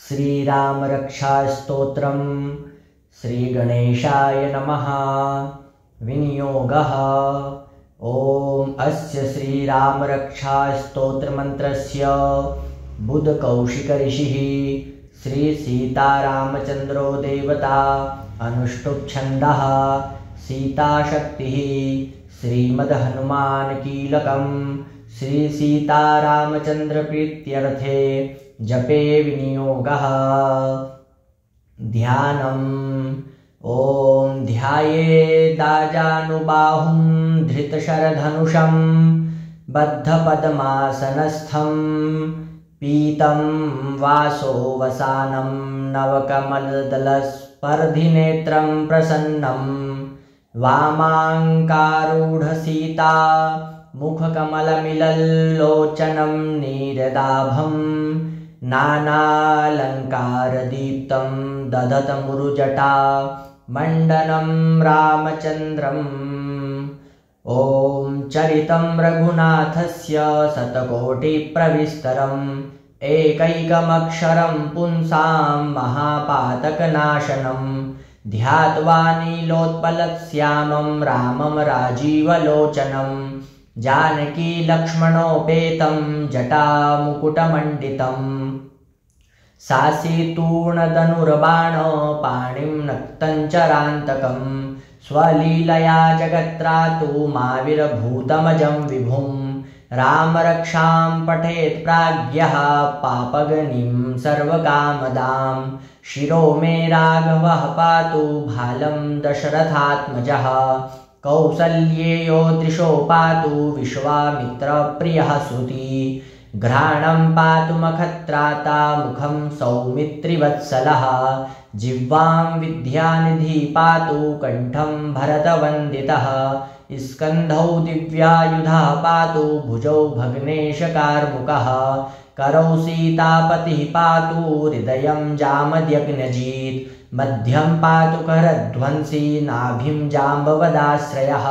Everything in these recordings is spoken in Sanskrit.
श्रीराम रक्षास्तोत्रम्। श्रीगणेशाय नमः। विनियोगः। ॐ अस्य श्रीराम रक्षास्तोत्रमन्त्रस्य बुधकौशिकऋषिः श्री सीतारामचन्द्रो देवता अनुष्टुप् छन्दः सीताशक्तिः श्रीमद्हनुमानकीलकम् श्री सीतारामचन्द्रप्रीत्यर्थे जपे विनियोगः। ध्यानम्। ॐ ध्यायेदाजानुबाहुं धृतशरधनुषं बद्धपद्मासनस्थं पीतं वासोवसानं नवकमलदलस्पर्धिनेत्रं प्रसन्नं वामाङ्कारूढसीता मुखकमलमिलल्लोचनं नीरदाभं नानालङ्कारदीप्तं दधतमुरुजटा मण्डनं रामचन्द्रम्। ॐ चरितं रघुनाथस्य शतकोटिप्रविस्तरम् एकैकमक्षरं पुंसां महापातकनाशनं ध्यात्वा नीलोत्पलश्यामं रामं राजीवलोचनं जानकी लक्ष्मणोपेतं जटामुकुटमण्डितम् सासीतूर्णधनुर्बाणपाणिं नक्तञ्चरान्तकं स्वलीलया जगत्रातुमाविर्भूतमजं विभुं रामरक्षां पठेत् प्राज्ञः पापगनिं सर्वकामदां शिरो मे राघवः पातु भालं दशरथात्मजः कौसल्येयो दृशो पातु विश्वामित्रप्रियः सुती घ्राणं पातु मखत्राता मुखं सौमित्रिवत्सलः जिह्वां विद्यानिधि पातु कण्ठं भरतवन्दितः स्कन्धौ दिव्यायुधः पातु भुजौ भग्नेशकार्मुकः करौ सीतापतिः पातु हृदयं जामदग्नजित् मध्यं पातु करध्वंसी नाभिं जाम्बवदाश्रयः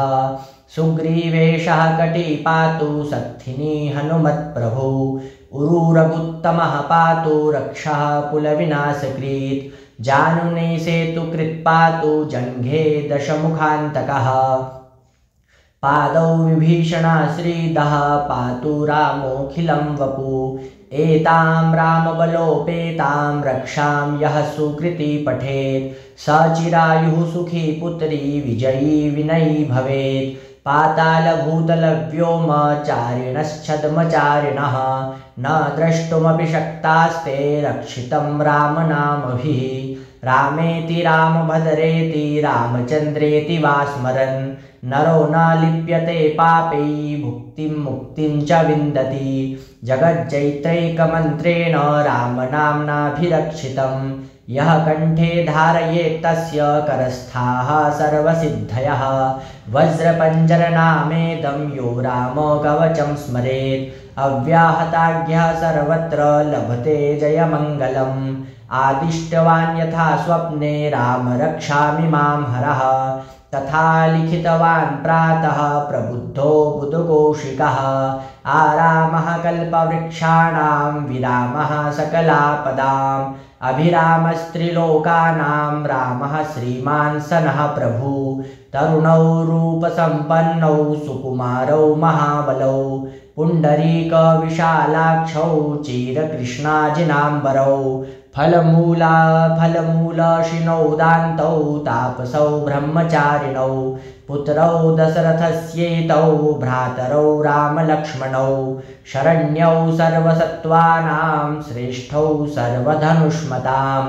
सुग्रीवेशः कटी पातु सत्थिनी हनुमत्प्रभु उरुरगुत्तमः पातु रक्षः कुलविनाशकृत् जानुने सेतुकृत् पातु जङ्घे दशमुखान्तकः पादौ विभीषणाश्रीदः पातु रामोऽखिलं वपु एतां रामबलोपेतां रक्षां यः सुकृती पठेत् स चिरायुः सुखी पुत्री विजयी विनयी भवेत् पातालभूतलव्योमचारिणश्छद्मचारिणः न द्रष्टुमपि शक्तास्ते रक्षितं रामनामभिः रामेति रामभद्रेति रामचन्द्रेति वा स्मरन् नरो न लिप्यते पापै भुक्तिं मुक्तिं च विन्दति जगज्जैत्रैकमन्त्रेण रामनाम्नाभिरक्षितं यः कण्ठे धारयेत् तस्य करस्थाः सर्वसिद्धयः वज्रपञ्जरनामेदं यो रामकवचं स्मरेत् अव्याहताज्ञः सर्वत्र लभते जयमङ्गलम् आदिष्टवान् यथा स्वप्ने राम रक्षामि मां हरः तथा लिखितवान् प्रातः प्रबुद्धो बुधकौशिकः आरामः कल्पवृक्षाणां विरामः सकलापदाम् अभिरामस्त्रिलोकानां रामः श्रीमान् सनः प्रभु तरुणौ रूपसम्पन्नौ सुकुमारौ महाबलौ पुण्डरीकविशालाक्षौ चिरकृष्णाजिनाम्बरौ फलमूलाशिनौ दान्तौ तापसौ ब्रह्मचारिणौ पुत्रौ दशरथस्येतौ भ्रातरौ रामलक्ष्मणौ शरण्यौ सर्वसत्त्वानां श्रेष्ठौ सर्वधनुष्मतां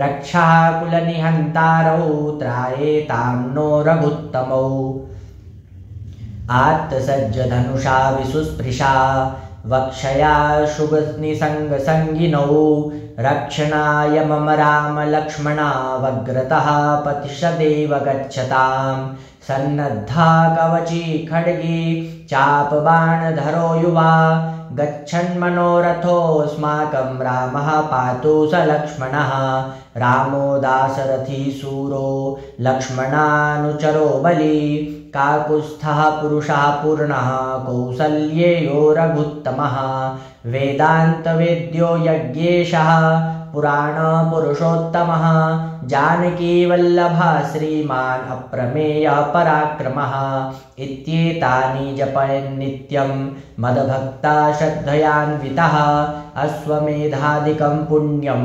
रक्षाकुलनिहन्तारौ त्रायेतां नो रघुत्तमौ आत्तसज्जधनुषा विसुस्पृशा वक्षया शुभनिसङ्गसङ्गिनौ रक्षणाय मम रामलक्ष्मणा वग्रतः पतिशदेव गच्छतां सन्नद्धा कवची खड्गी चापबाणधरो युवा गच्छन्मनोरथोऽस्माकं रामः पातु स लक्ष्मणः रामो दाशरथी सूरो लक्ष्मणानुचरो बली काकुत्स्थः पुरुषः पूर्णः कौसल्येयो रघुत्तमः वेदान्तवेद्यो यज्ञेशः पुराणपुरुषोत्तमः जानकीवल्लभः श्रीमान् अप्रमेयः पराक्रमः इत्येतानि जपयन् नित्यं मद्भक्ता श्रद्धयान्वितः अश्वमेधादिकं पुण्यं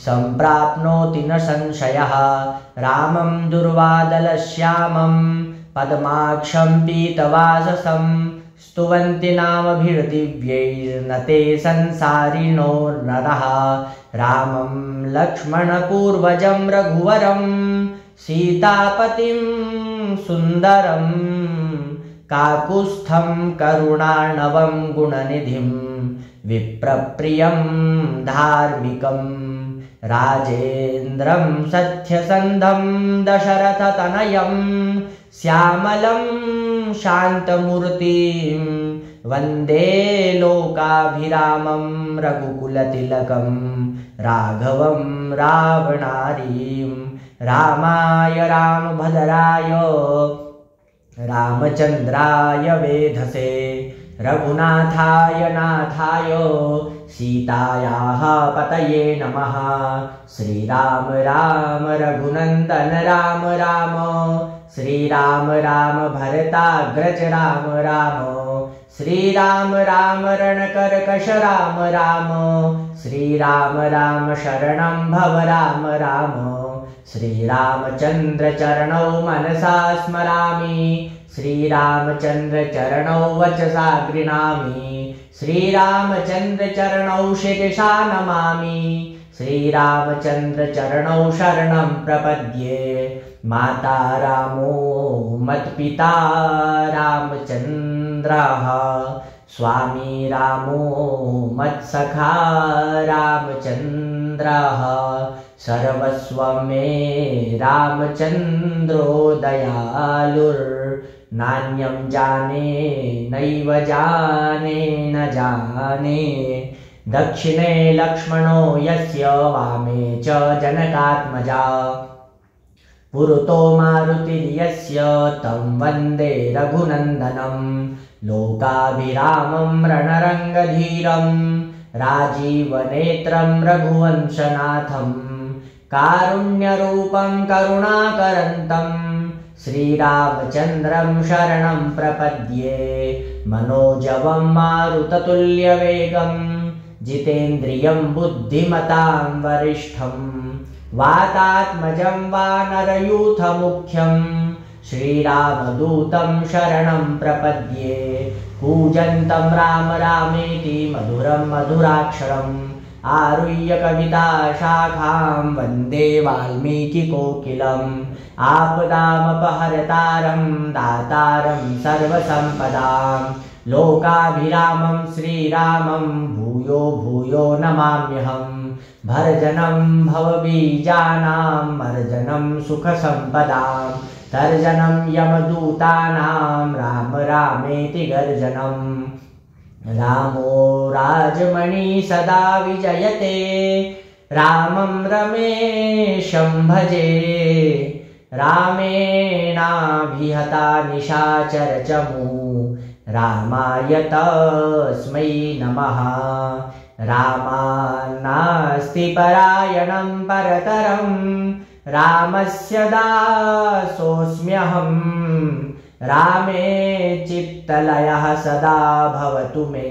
सम्प्राप्नोति न संशयः। रामं दुर्वादलश्यामं पद्माक्षं पीतवाससं स्तुवन्ति नामभिर्दिव्यैर्न ते संसारिणो नरः। रामं लक्ष्मणपूर्वजं रघुवरं सीतापतिं सुन्दरं काकुत्स्थं करुणार्णवं गुणनिधिं विप्रप्रियं धार्मिकं राजेन्द्रं सत्यसन्धं दशरथतनयं श्यामलं शान्तमूर्तिं वन्दे लोकाभिरामं रघुकुलतिलकं राघवं रावणारीं। रामाय रामभद्राय रामचन्द्राय वेधसे रघुनाथाय नाथाय सीतायाः पतये नमः। श्रीराम राम रघुनन्दन राम राम श्रीराम राम भरताग्रज राम राम श्रीराम राम रणकर्कश राम राम श्रीराम राम शरणं भव राम राम। श्रीरामचन्द्र चरणौ मनसा स्मरामि श्रीरामचन्द्र चरणौ वचसा गृह्णामि श्रीरामचन्द्र चरणौ शिरसा नमामि श्रीरामचन्द्र चरणौ शरणं प्रपद्ये। माता रामो मत्पिता रामचन्द्रः स्वामी रामो मत्सखा रामचन्द्रः सर्वस्वं मे रामचन्द्रो दयालुर्नान्यं जाने नैव जाने न जाने। दक्षिणे लक्ष्मणो यस्य वामे च जनकात्मजा पुरतो मारुतिर्यस्य तं वन्दे रघुनन्दनं। लोकाभिरामं रणरङ्गधीरं राजीवनेत्रं रघुवंशनाथं कारुण्यरूपं करुणाकरन्तं श्रीरामचन्द्रं शरणं प्रपद्ये। मनोजवं मारुततुल्यवेगं जितेन्द्रियं बुद्धिमतां वरिष्ठं वातात्मजं वानरयूथमुख्यं श्रीरामदूतं शरणं प्रपद्ये। कूजन्तं राम रामेति मधुरं मधुराक्षरम् आरुह्य कविता शाखां वन्दे वाल्मीकिकोकिलम्। आपदामपहर्तारं दातारं सर्वसम्पदां लोकाभिरामं श्रीरामं भूयो भूयो नमाम्यहम्। भर्जनं भवबीजानां मर्जनं सुखसम्पदां तर्जनं यमदूतानां राम रामेति गर्जनम्। रामो राजमणि सदा विजयते रामं रमेशं भजे। रामेणाभिहता निशाचरचमू रामाय तस्मै नमः। रामान्नास्ति परायणं परतरं रामस्य दासोऽस्म्यहम्। रामे चित्तलयः सदा भवतु मे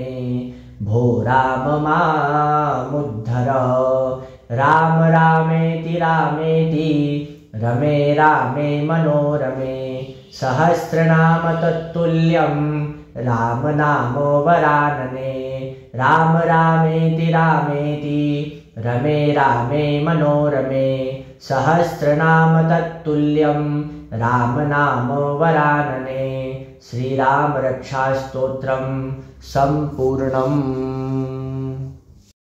भो राम मामुद्धर। राम रामेति रामेति रमे रामे मनोरमे सहस्रनाम तत्तुल्यं राम नाम वरानने। राम रामेति रामेति रमे रामे मनोरमे सहस्रनाम तत्तुल्यं राम नाम वरानने। श्रीराम रक्षास्तोत्रं सम्पूर्णम्।